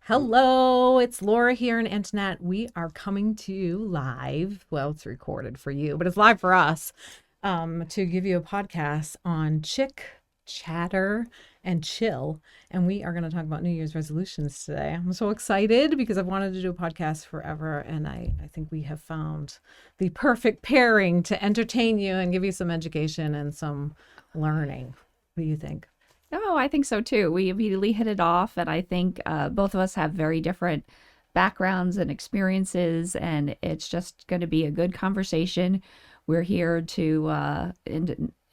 Hello, it's Lora here and Antoinette. We are coming to you live. Well, it's recorded for you, but it's live for us to give you a podcast on chick, chatter, and chill. And we are going to talk about New Year's resolutions today. I'm so excited because I've wanted to do a podcast forever. And I think we have found the perfect pairing to entertain you and give you some education and some learning. What do you think? Oh, I think so too. We immediately hit it off, and I think both of us have very different backgrounds and experiences, and it's just going to be a good conversation. We're here to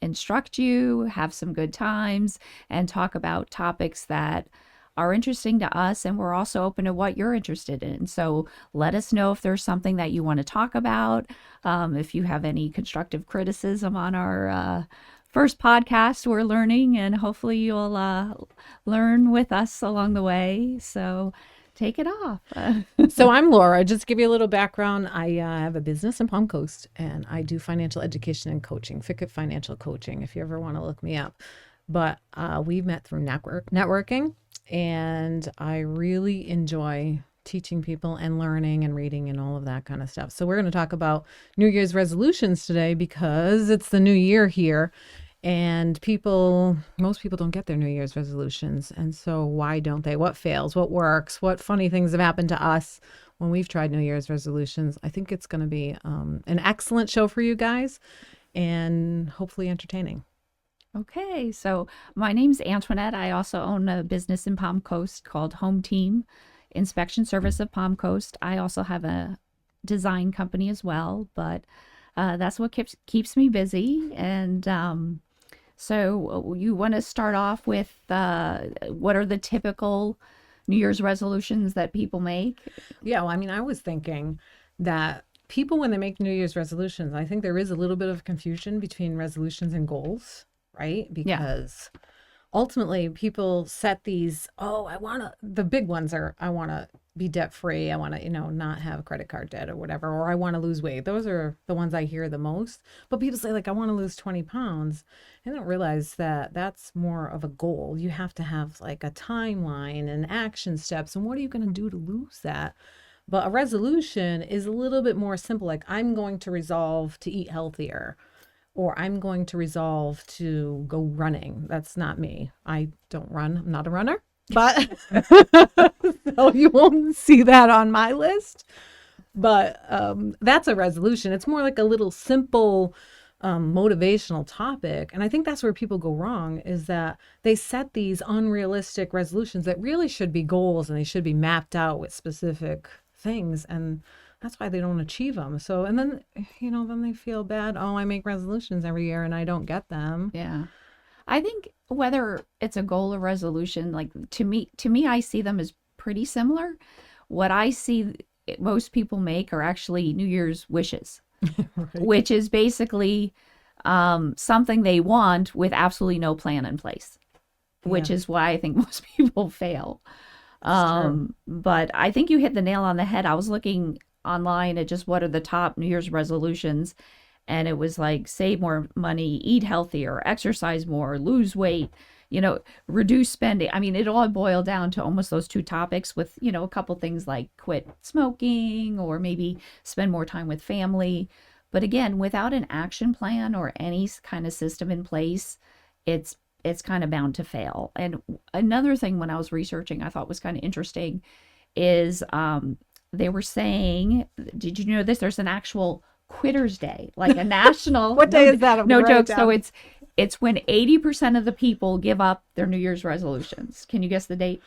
instruct you, have some good times, and talk about topics that are interesting to us, and we're also open to what you're interested in. So let us know if there's something that you want to talk about, if you have any constructive criticism on our first podcast. We're learning, and hopefully you'll learn with us along the way. So take it off. So I'm Lora. Just to give you a little background, I have a business in Palm Coast, and I do financial education and coaching, FICA Financial Coaching, if you ever want to look me up. But we've met through networking, and I really enjoy teaching people and learning and reading and all of that kind of stuff. So we're going to talk about New Year's resolutions today because it's the new year here. And most people don't get their New Year's resolutions. And so why don't they? What fails? What works? What funny things have happened to us when we've tried New Year's resolutions? I think it's going to be an excellent show for you guys and hopefully entertaining. Okay, so my name's Antoinette. I also own a business in Palm Coast called Home Team Inspection Service of Palm Coast. I also have a design company as well, but that's what keeps me busy. And so you want to start off with what are the typical New Year's resolutions that people make? Yeah, well, I mean, I was thinking that people, when they make New Year's resolutions, I think there is a little bit of confusion between resolutions and goals, right? Because ultimately people set these, the big ones are, I want to be debt free. I want to, not have credit card debt or whatever, or I want to lose weight. Those are the ones I hear the most. But people say, like, I want to lose 20 pounds. I don't realize that that's more of a goal. You have to have like a timeline and action steps. And what are you going to do to lose that? But a resolution is a little bit more simple. Like, I'm going to resolve to eat healthier, or I'm going to resolve to go running. That's not me. I don't run. I'm not a runner. But so you won't see that on my list. But that's a resolution. It's more like a little simple motivational topic. And I think that's where people go wrong, is that they set these unrealistic resolutions that really should be goals, and they should be mapped out with specific things. And that's why they don't achieve them. So, and then, then they feel bad. Oh, I make resolutions every year and I don't get them. Yeah. I think whether it's a goal or resolution, like to me, I see them as pretty similar. What I see most people make are actually New Year's wishes, right, which is basically something they want with absolutely no plan in place, which is why I think most people fail. But I think you hit the nail on the head. I was looking online at just what are the top New Year's resolutions. And it was like, save more money, eat healthier, exercise more, lose weight, reduce spending. I mean, it all boiled down to almost those two topics with, a couple things like quit smoking or maybe spend more time with family. But again, without an action plan or any kind of system in place, it's kind of bound to fail. And another thing when I was researching, I thought was kind of interesting is they were saying, did you know this? There's an actual Quitter's Day, like a national. What day is that? No joke. So it's when 80% of the people give up their New Year's resolutions. Can you guess the date?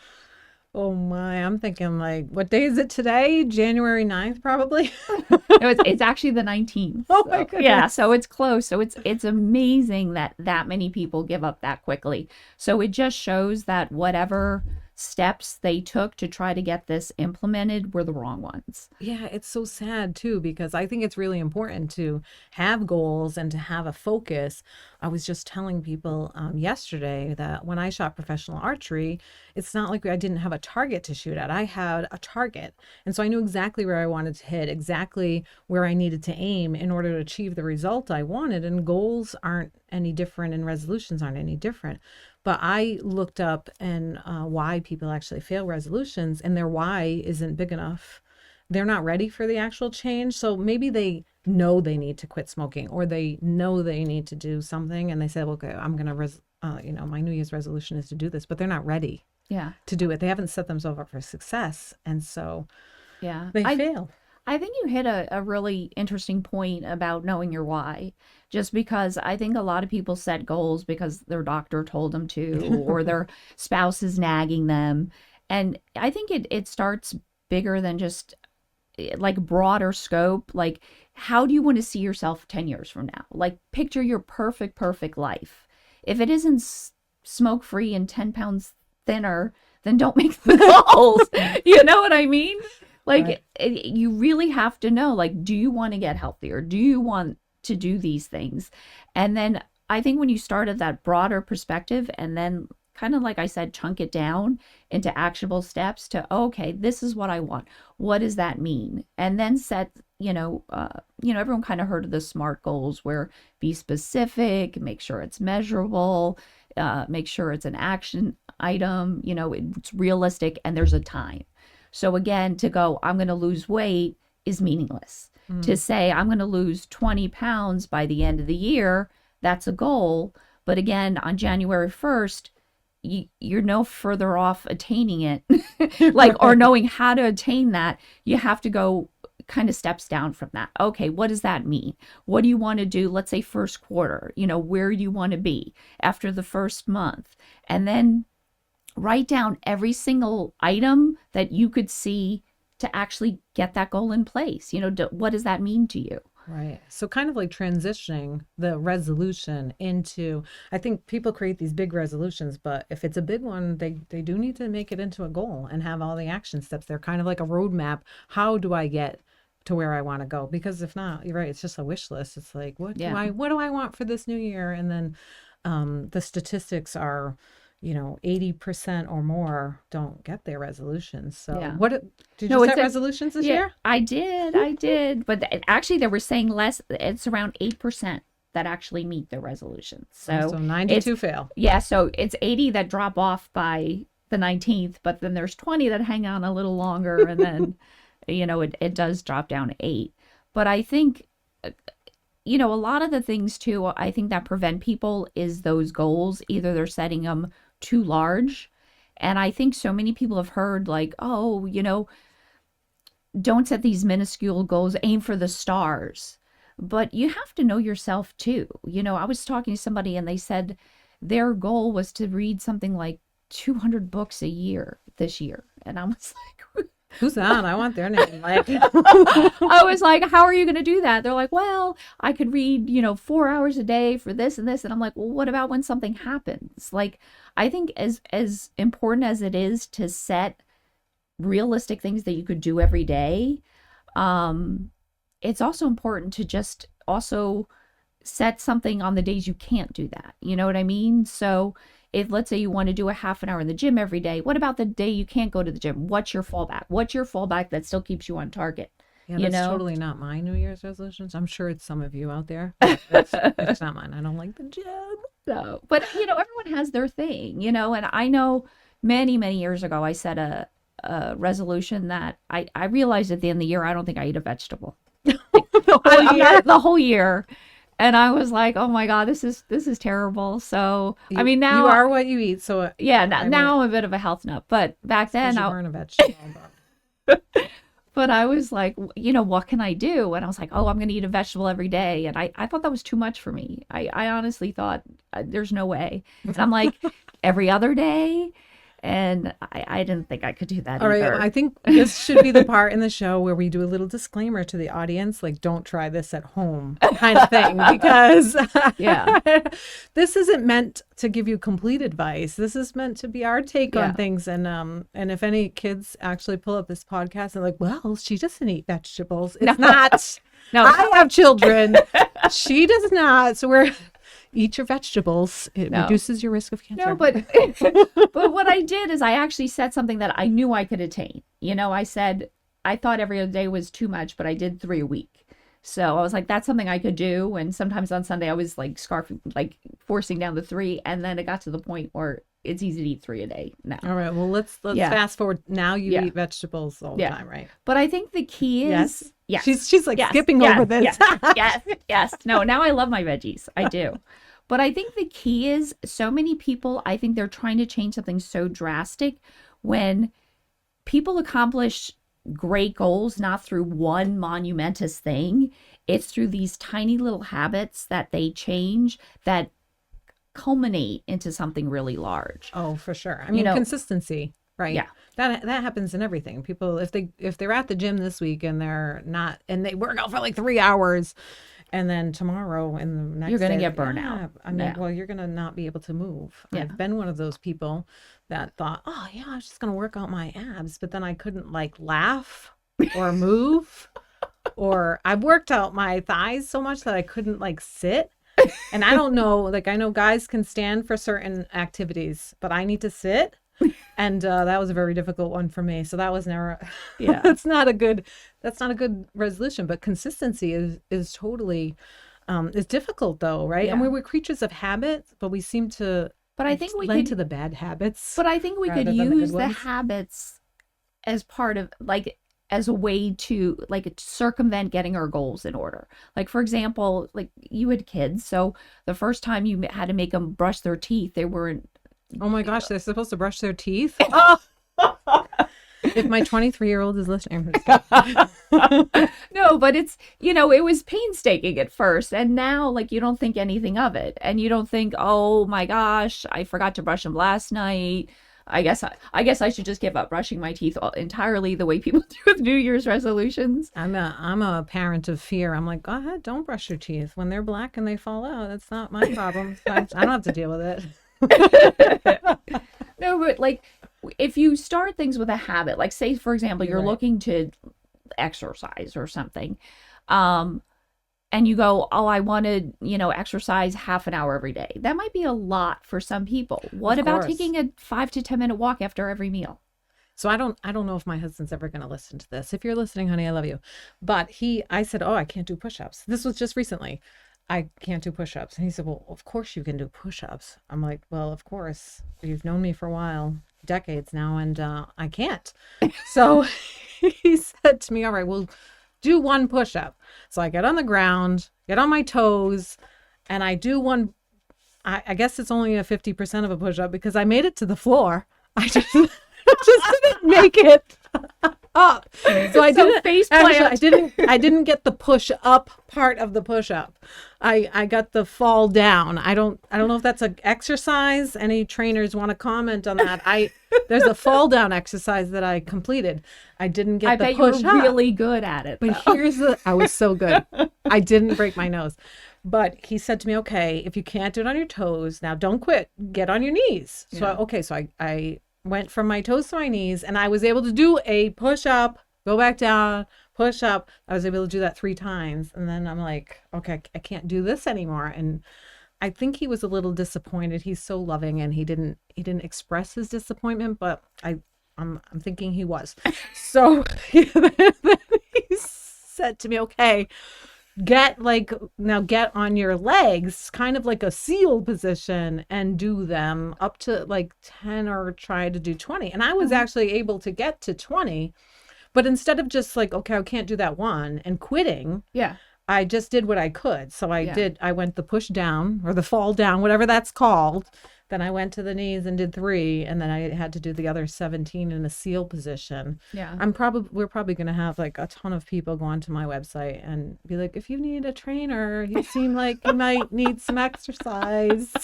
Oh my, I'm thinking like, what day is it today? January 9th, probably. No, it's actually the 19th. Oh my goodness. Yeah, so it's close. So it's amazing that many people give up that quickly. So it just shows that whatever steps they took to try to get this implemented were the wrong ones. Yeah, it's so sad too, because I think it's really important to have goals and to have a focus. I was just telling people yesterday that when I shot professional archery, it's not like I didn't have a target to shoot at. I had a target. And so I knew exactly where I wanted to hit, exactly where I needed to aim in order to achieve the result I wanted. And goals aren't any different and resolutions aren't any different. But I looked up and why people actually fail resolutions, and their why isn't big enough. They're not ready for the actual change. So maybe they know they need to quit smoking, or they know they need to do something, and they say, okay, I'm going to, my New Year's resolution is to do this, but they're not ready to do it. They haven't set themselves up for success. And so they fail. I think you hit a really interesting point about knowing your why, just because I think a lot of people set goals because their doctor told them to, or their spouse is nagging them. And I think it starts bigger than just like broader scope. Like, how do you want to see yourself 10 years from now? Like, picture your perfect life. If it isn't smoke-free and 10 pounds thinner, then don't make the goals. You know what I mean? Like, right. You really have to know, like, do you want to get healthier? Do you want to do these things? And then I think when you start at that broader perspective, and then kind of, like I said, chunk it down into actionable steps to, okay, this is what I want. What does that mean? And then set, everyone kind of heard of the SMART goals, where be specific, make sure it's measurable, make sure it's an action item, it's realistic, and there's a time. So again, to go, I'm going to lose weight is meaningless. To say I'm going to lose 20 pounds by the end of the year, that's a goal. But again, on January 1st, you're no further off attaining it, or knowing how to attain that. You have to go kind of steps down from that. Okay, what does that mean? What do you want to do? Let's say first quarter, where do you want to be after the first month? And then write down every single item that you could see to actually get that goal in place. What does that mean to you? Right. So kind of like transitioning the resolution into, I think people create these big resolutions, but if it's a big one, they do need to make it into a goal and have all the action steps. They're kind of like a roadmap. How do I get to where I want to go? Because if not, you're right, it's just a wish list. It's like, what do I want for this new year? And then the statistics are, 80% or more don't get their resolutions. So did you set resolutions this year? I did. But actually they were saying less. It's around 8% that actually meet their resolutions. So 92 fail. Yeah. So it's 80 that drop off by the 19th, but then there's 20 that hang on a little longer. And then, it does drop down to 8. But I think, a lot of the things too, I think that prevent people is those goals. Either they're setting them too large. And I think so many people have heard like, don't set these minuscule goals, aim for the stars. But you have to know yourself too. I was talking to somebody and they said their goal was to read something like 200 books a year this year. And I was like, who's that? I want their name. I was like, how are you going to do that? They're like, well, I could read, 4 hours a day for this and this. And I'm like, well, what about when something happens? Like, I think as important as it is to set realistic things that you could do every day, it's also important to just also set something on the days you can't do that. You know what I mean? So if, let's say, you want to do a half an hour in the gym every day, what about the day you can't go to the gym? What's your fallback? What's your fallback that still keeps you on target? Yeah, that's totally not my New Year's resolutions. I'm sure it's some of you out there. It's not mine. I don't like the gym. So, but, everyone has their thing, and I know many, many years ago, I set a resolution that I realized at the end of the year, I don't think I eat a vegetable. The whole year. And I was like, oh my God, this is terrible. So, now you are what you eat. So now I'm a bit of a health nut, but back then you weren't a vegetable. But I was like, what can I do? And I was like, oh, I'm going to eat a vegetable every day. And I thought that was too much for me. I honestly thought there's no way. And I'm like, every other day. And I didn't think I could do that either. All right, I think this should be the part in the show where we do a little disclaimer to the audience, like, don't try this at home kind of thing, because this isn't meant to give you complete advice. This is meant to be our take on things. And if any kids actually pull up this podcast and like, well, she doesn't eat vegetables. It's not. No, I have children. She does not. So we're... Eat your vegetables. It reduces your risk of cancer. No, but what I did is I actually set something that I knew I could attain. I said, I thought every other day was too much, but I did 3 a week. So I was like, that's something I could do. And sometimes on Sunday I was like forcing down the 3, and then it got to the point where it's easy to eat 3 a day now. All right. Well, let's Yeah. fast forward. Now you Yeah. eat vegetables all the Yeah. time, right? But I think the key is Yes. She's like Yes. skipping Yes. over this. Yes. No, now I love my veggies. I do. But I think the key is so many people, I think they're trying to change something so drastic when people accomplish great goals not through one monumentous thing. It's through these tiny little habits that they change that culminate into something really large. Oh, for sure. I mean, consistency, right? Yeah. That happens in everything. People, if they're at the gym this week and they're not, and they work out for like 3 hours, and then tomorrow and the next You're gonna day, get burnout. I mean, Yeah. well, you're gonna not be able to move. Yeah. I've been one of those people that thought, oh yeah, I was just gonna work out my abs, but then I couldn't like laugh or move, or I've worked out my thighs so much that I couldn't like sit. And I don't know, like I know guys can stand for certain activities, but I need to sit. And that was a very difficult one for me. So that was never, Yeah. that's not a good resolution, but consistency is totally, is difficult though, right? Yeah. And we're creatures of habit, but we seem to But I think we lend could to the bad habits. But I think we could rather than the good use the ones. habits as part of as a way to circumvent getting our goals in order. Like, for example, like you had kids. So the first time you had to make them brush their teeth, they weren't. Oh my gosh, they're supposed to brush their teeth? Oh! If my 23-year-old is listening, I'm just kidding. No, but it's, it was painstaking at first. And now, you don't think anything of it. And you don't think, oh my gosh, I forgot to brush them last night. I guess I should just give up brushing my teeth entirely the way people do with New Year's resolutions. I'm a parent of fear. I'm like, go ahead, don't brush your teeth. When they're black and they fall out, that's not my problem. I don't have to deal with it. No, but if you start things with a habit, like say, for example, you're Right. looking to exercise or something, and you go, oh, I want to, exercise half an hour every day. That might be a lot for some people. What Of about course. taking a 5 to 10 minute walk after every meal? So I don't know if my husband's ever going to listen to this. If you're listening, honey, I love you. But I said, oh, I can't do push-ups. This was just recently. I can't do push-ups. And he said, well, of course you can do push-ups. I'm like, well, of course. You've known me for a while, decades now, and I can't. So he said to me, all right, well, do one push-up. So I get on the ground, get on my toes, and I do one. I guess it's only a 50% of a push-up because I made it to the floor. I just didn't make it up. So I didn't face actually, I didn't get the push up part of the push up. I got the fall down. I don't know if that's an exercise. Any trainers want to comment on that? There's a fall down exercise that I completed. I didn't get the push you were up. really good at it. But I was so good. I didn't break my nose. But he said to me, okay, if you can't do it on your toes, now don't quit. Get on your knees. So, Yeah. I went from my toes to my knees and I was able to do a push up, go back down, push up. I was able to do that 3 times. And then I'm like, okay, I can't do this anymore. And I think he was a little disappointed. He's so loving and he didn't express his disappointment, but I'm thinking he was. So he said to me, okay, get on your legs, kind of like a seal position, and do them up to 10 or try to do 20. And I was actually able to get to 20, but instead of just okay, I can't do that one and quitting, Yeah. I just did what I could. So Yeah. I went the push down or the fall down, whatever that's called. Then I went to the knees and did 3, and then I had to do the other 17 in a seal position. Yeah. We're probably going to have a ton of people go onto my website and be like, if you need a trainer, you seem like you might need some exercise.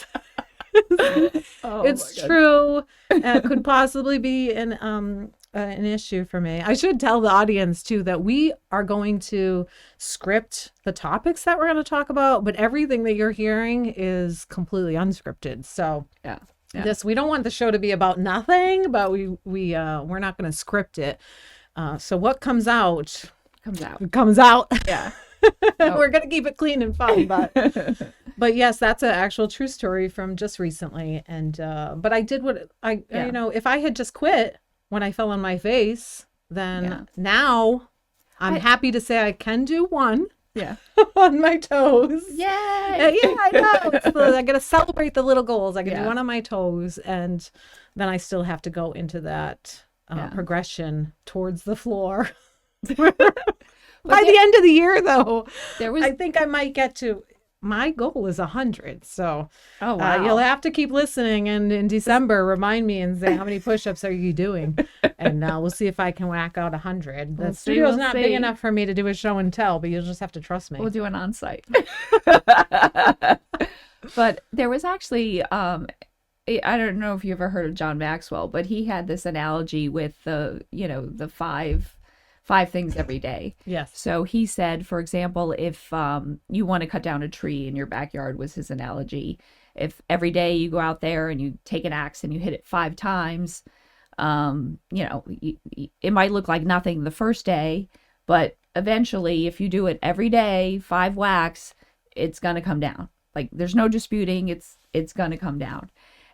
It's true. It could possibly be an issue for me. I should tell the audience too that we are going to script the topics that we're going to talk about, but everything that you're hearing is completely unscripted. So Yeah. we don't want the show to be about nothing, but we're not going to script it. So what comes out Comes out. Yeah. No. We're going to keep it clean and fun, but yes, that's an actual true story from just recently. And but I did what if I had just quit when I fell on my face, then now I'm happy to say I can do 1. Yeah. on my toes. Yay! Yeah, I know. I got to celebrate the little goals. I can do Yeah. one on my toes, and then I still have to go into that progression towards the floor. By the end of the year, though, I think I might get to. My goal is 100. So you'll have to keep listening, and in December, remind me and say, how many push-ups are you doing? And we'll see if I can whack out 100. The studio's not big enough for me to do a show and tell, but you'll just have to trust me. We'll do an on-site. But there was actually, I don't know if you ever heard of John Maxwell, but he had this analogy with the five things every day. Yes. So he said, for example, if you want to cut down a tree in your backyard, was his analogy. If every day you go out there and you take an axe and you hit it 5 times, it might look like nothing the first day, but eventually if you do it every day, 5 whacks, it's going to come down. Like there's no disputing, it's going to come down.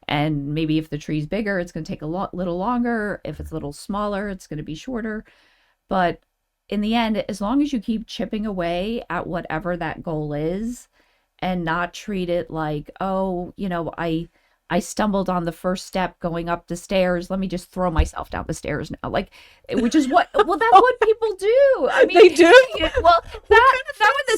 And maybe if the tree's bigger, it's going to take a little longer. If it's a little smaller, it's going to be shorter. But in the end, as long as you keep chipping away at whatever that goal is and not treat it like, I stumbled on the first step going up the stairs. Let me just throw myself down the stairs now. Which is that's what people do. I mean, they do? Well, that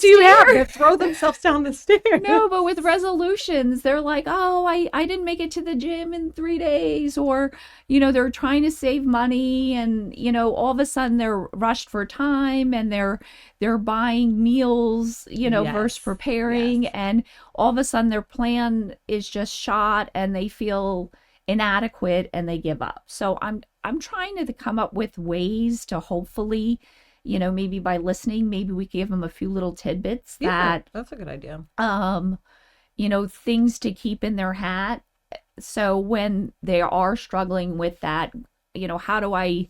do you have to throw themselves down the stairs? No, but with resolutions, they're like, I didn't make it to the gym in 3 days, or, they're trying to save money, and, all of a sudden they're rushed for time, and they're buying meals, versus preparing, and all of a sudden their plan is just shot and they feel inadequate and they give up. So I'm trying to come up with ways to hopefully, maybe by listening, maybe we give them a few little tidbits that's a good idea. Things to keep in their hat. So when they are struggling with that, how do I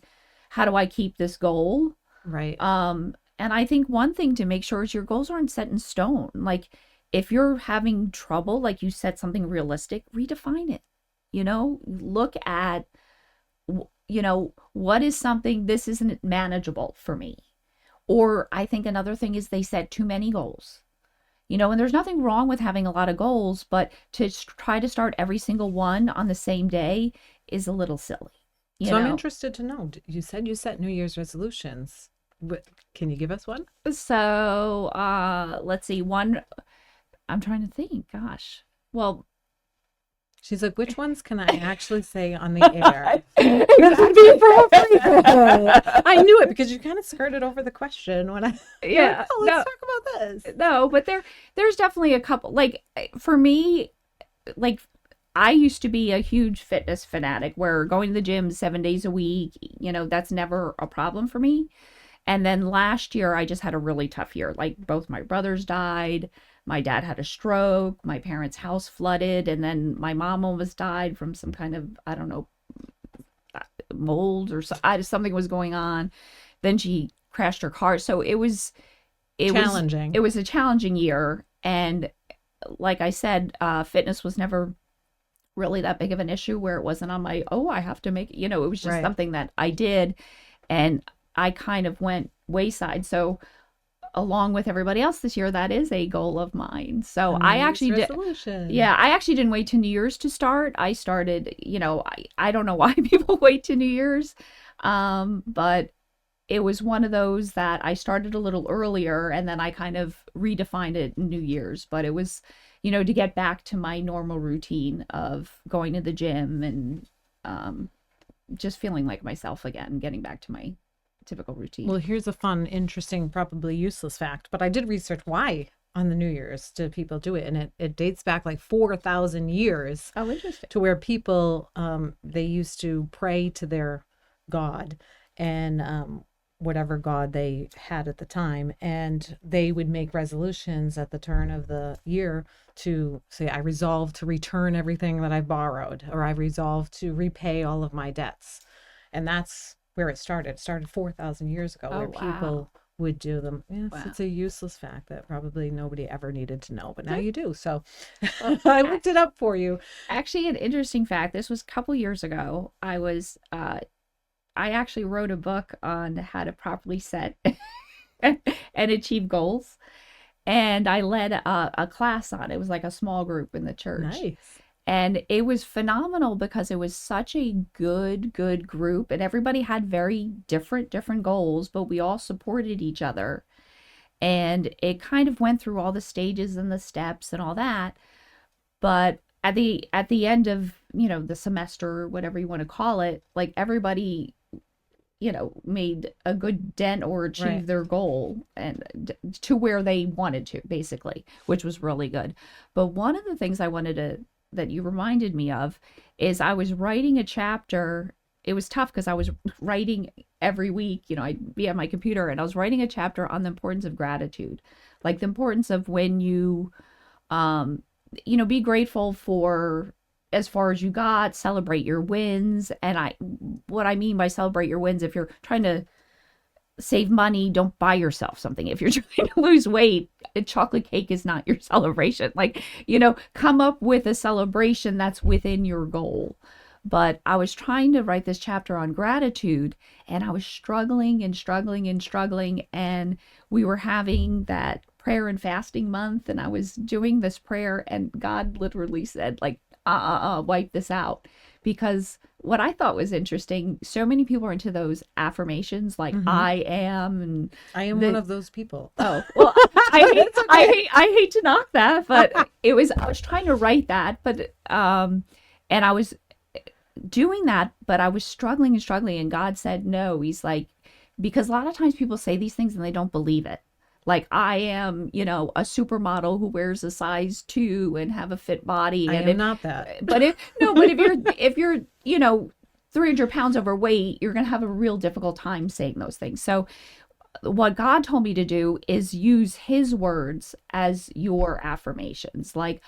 keep this goal? Right. And I think one thing to make sure is your goals aren't set in stone. Like if you're having trouble, like you set something realistic, redefine it. Look at, what is something this isn't manageable for me. Or I think another thing is they set too many goals. And there's nothing wrong with having a lot of goals, but to try to start every single one on the same day is a little silly. So I'm interested to know, you said you set New Year's resolutions. Can you give us one? So let's see. One, I'm trying to think. Gosh. Well, she's like, which ones can I actually say on the air? I knew it because you kind of skirted over the question when I let's talk about this. No, but there's definitely a couple. Like for me, like I used to be a huge fitness fanatic where going to the gym 7 days a week, that's never a problem for me. And then last year I just had a really tough year. Like both my brothers died. My dad had a stroke. My parents' house flooded. And then my mom almost died from some kind of, I don't know, mold or something was going on. Then she crashed her car. So it was challenging. It was a challenging year. And like I said, fitness was never really that big of an issue where it wasn't on my, I have to make, it was just something that I did. And I kind of went wayside. So along with everybody else this year, that is a goal of mine. So I actually did. I actually didn't wait to New Year's to start. I started, I don't know why people wait to New Year's. But it was one of those that I started a little earlier and then I kind of redefined it in New Year's. But it was, to get back to my normal routine of going to the gym and just feeling like myself again, getting back to my typical routine. Well, here's a fun, interesting, probably useless fact, but I did research why on the New Year's do people do it, and it dates back like 4,000 years. Oh, interesting. To where people they used to pray to their god and whatever god they had at the time, and they would make resolutions at the turn of the year to say, I resolve to return everything that I borrowed, or I resolve to repay all of my debts. And that's where it started. It started 4,000 years ago, where people would do them. Yes, it's a useless fact that probably nobody ever needed to know, but now you do. So I looked it up for you. Actually, an interesting fact. This was a couple years ago. I actually wrote a book on how to properly set and achieve goals. and I led a class on it. It was like a small group in the church. Nice. And it was phenomenal because it was such a good group, and everybody had very different goals, but we all supported each other. And it kind of went through all the stages and the steps and all that. But at the end of, the semester or whatever you want to call it, like everybody, made a good dent or achieved their goal and to where they wanted to, basically, which was really good. But one of the things that you reminded me of is I was writing a chapter. It was tough because I was writing every week, I'd be at my computer and I was writing a chapter on the importance of gratitude, like the importance of when you, be grateful for as far as you got, celebrate your wins. And what I mean by celebrate your wins, if you're trying to save money, don't buy yourself something. If you're trying to lose weight, a chocolate cake is not your celebration. Like, come up with a celebration that's within your goal. But I was trying to write this chapter on gratitude, and I was struggling. And we were having that prayer and fasting month, and I was doing this prayer, and God literally said, like, wipe this out. Because what I thought was interesting, so many people are into those affirmations, like I am, and I am one of those people. Oh, well, I hate to knock that, but I was trying to write that, but and I was doing that, but I was struggling, and God said no. He's like, because a lot of times people say these things and they don't believe it. Like, I am, a supermodel who wears a size 2 and have a fit body. I am not that. But if you're 300 pounds overweight, you're going to have a real difficult time saying those things. So what God told me to do is use his words as your affirmations. Like,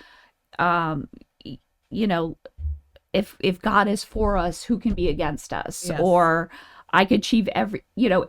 if God is for us, who can be against us? Yes. Or I could achieve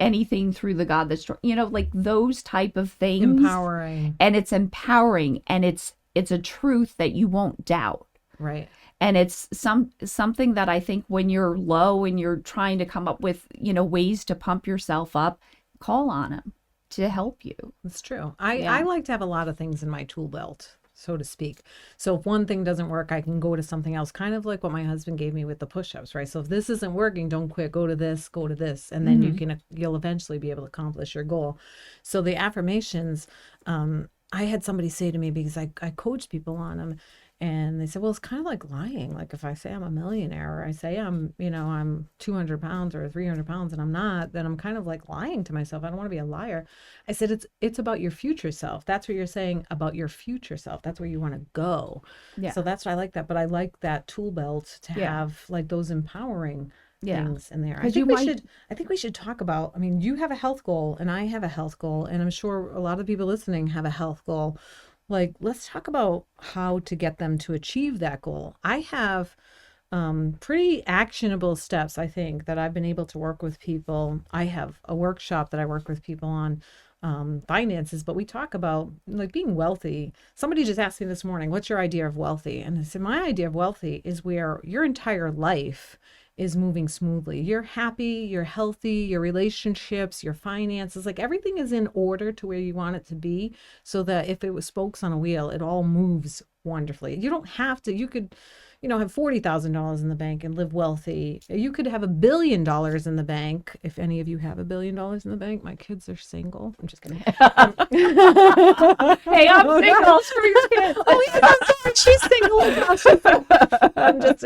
anything through the God that's strong, like those type of things. Empowering. And it's empowering, and it's a truth that you won't doubt. Right. And it's something that I think when you're low and you're trying to come up with, ways to pump yourself up, call on him to help you. It's true. I like to have a lot of things in my tool belt, so to speak. So if one thing doesn't work, I can go to something else, kind of like what my husband gave me with the push-ups, right? So if this isn't working, don't quit, go to this, and then you'll eventually be able to accomplish your goal. So the affirmations, I had somebody say to me, because I coach people on them, and they said, well, it's kind of like lying. Like if I say I'm a millionaire, or I say I'm 200 pounds or 300 pounds and I'm not, then I'm kind of like lying to myself. I don't want to be a liar. I said, it's about your future self. That's what you're saying about your future self. That's where you want to go. Yeah. So that's why I like that. But I like that tool belt to have like those empowering things in there. I think we should talk about, you have a health goal and I have a health goal, and I'm sure a lot of people listening have a health goal. Like, let's talk about how to get them to achieve that goal. I have pretty actionable steps, I think, that I've been able to work with people. I have a workshop that I work with people on finances, but we talk about like being wealthy. Somebody just asked me this morning, what's your idea of wealthy? And I said, my idea of wealthy is where your entire life is moving smoothly. You're happy, you're healthy, your relationships, your finances, like everything is in order to where you want it to be, so that if it was spokes on a wheel, it all moves wonderfully. You don't have to, you could, have $40,000 in the bank and live wealthy. You could have $1 billion in the bank. If any of you have $1 billion in the bank, my kids are single. I'm just kidding. Hey, I'm single. Screw your kids. Oh, yeah, that's right. She's single. I'm just,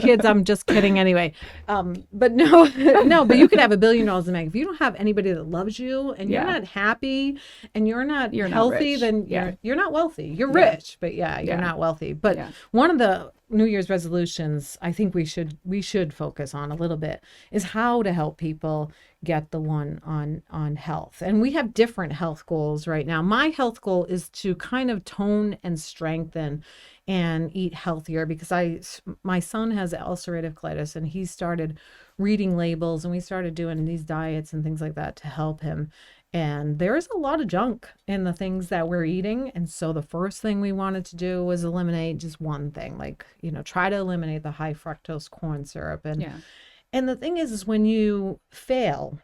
kids, I'm just kidding anyway. But no, but you could have $1 billion in the bank. If you don't have anybody that loves you and you're not happy and you're not healthy, then you're not wealthy. You're rich, but you're not wealthy. But one of the New Year's resolutions I think we should focus on a little bit is how to help people get the one on health. And we have different health goals right now. My health goal is to kind of tone and strengthen and eat healthier, because my son has ulcerative colitis, and he started reading labels, and we started doing these diets and things like that to help him. And there's a lot of junk in the things that we're eating. And so the first thing we wanted to do was eliminate just one thing, like, try to eliminate the high fructose corn syrup. And the thing is when you fail,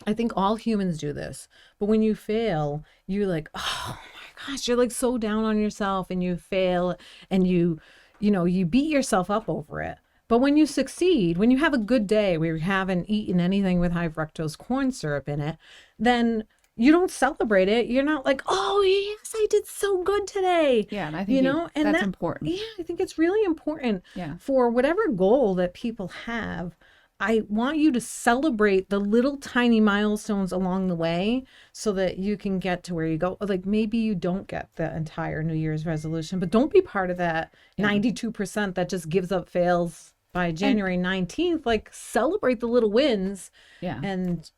I think all humans do this, but when you fail, you're like, oh my gosh, you're like so down on yourself, and you fail, and you beat yourself up over it. But when you succeed, when you have a good day where you haven't eaten anything with high fructose corn syrup in it, then you don't celebrate it. You're not like, oh yes, I did so good today. Yeah, and I think and that's important. Yeah, I think it's really important. Yeah. For whatever goal that people have, I want you to celebrate the little tiny milestones along the way so that you can get to where you go. Like maybe you don't get the entire New Year's resolution, but don't be part of that 92% that just gives up, fails by January 19th. Like celebrate the little wins. Yeah. And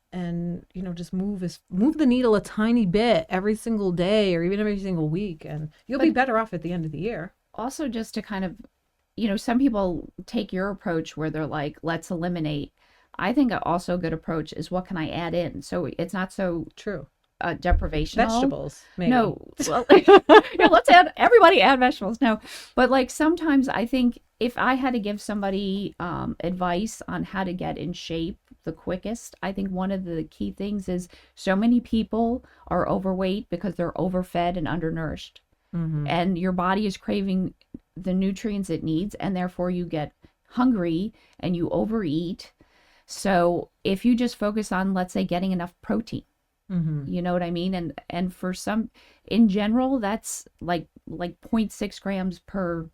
just move the needle a tiny bit every single day or even every single week, and you'll be better off at the end of the year. Also, just to kind of, some people take your approach where they're like, let's eliminate. I think also a good approach is what can I add in? So it's not so true. Deprivational. Vegetables, maybe. No, well, let's everybody add vegetables. No, but like sometimes I think if I had to give somebody advice on how to get in shape the quickest, I think one of the key things is so many people are overweight because they're overfed and undernourished. Mm-hmm. And your body is craving the nutrients it needs, and therefore you get hungry and you overeat. So if you just focus on, let's say, getting enough protein, mm-hmm. You know what I mean? And for some, in general, that's like 0.6 grams per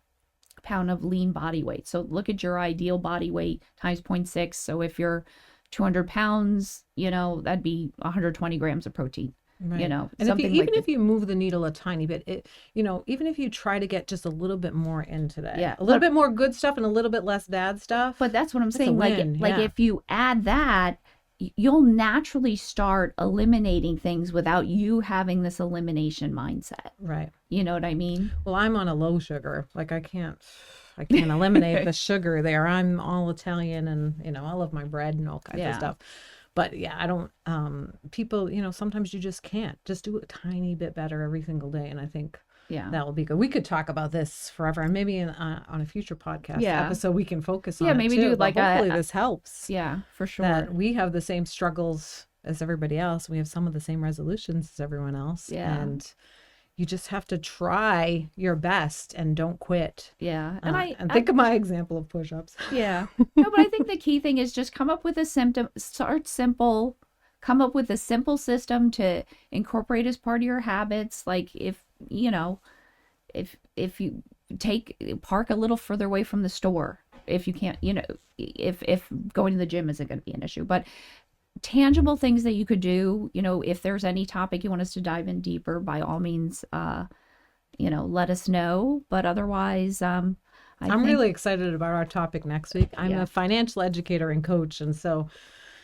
pound of lean body weight. So look at your ideal body weight times 0.6. So if you're 200 pounds, that'd be 120 grams of protein. Right. And if you move the needle a tiny bit, even if you try to get just a little bit more in today, a little bit more good stuff and a little bit less bad stuff. But that's what I'm saying. Like if you add that, you'll naturally start eliminating things without you having this elimination mindset. Right. You know what I mean? Well, I'm on a low sugar. Like I can't eliminate the sugar there. I'm all Italian, and I love my bread and all kinds of stuff. But yeah, I don't, people, sometimes you just can't. Just do a tiny bit better every single day. And I think that will be good. We could talk about this forever. And maybe on a future podcast episode, we can focus on it maybe too. do like hopefully this helps. Yeah, for sure. That we have the same struggles as everybody else. We have some of the same resolutions as everyone else. Yeah. And you just have to try your best and don't quit. Yeah. And think of my example of push-ups. Yeah. No, but I think the key thing is just come up with start simple, come up with a simple system to incorporate as part of your habits. Like if you park a little further away from the store, if you can't, if going to the gym isn't going to be an issue, but tangible things that you could do, if there's any topic you want us to dive in deeper, by all means, let us know. But otherwise, I'm really excited about our topic next week. I'm a financial educator and coach. And so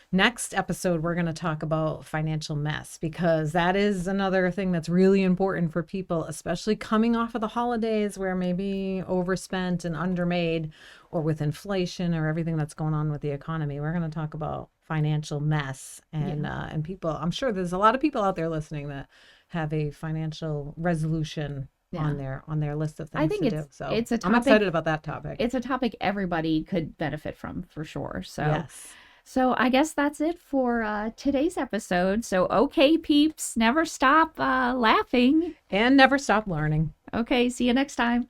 next episode, we're going to talk about financial mess, because that is another thing that's really important for people, especially coming off of the holidays where maybe overspent and undermade, or with inflation or everything that's going on with the economy. We're going to talk about financial mess and people. I'm sure there's a lot of people out there listening that have a financial resolution on their list of things I think to do. So it's a topic, I'm excited about that topic. It's a topic everybody could benefit from, for sure. So yes. So I guess that's it for today's episode. So okay, peeps, never stop laughing and never stop learning. Okay, see you next time.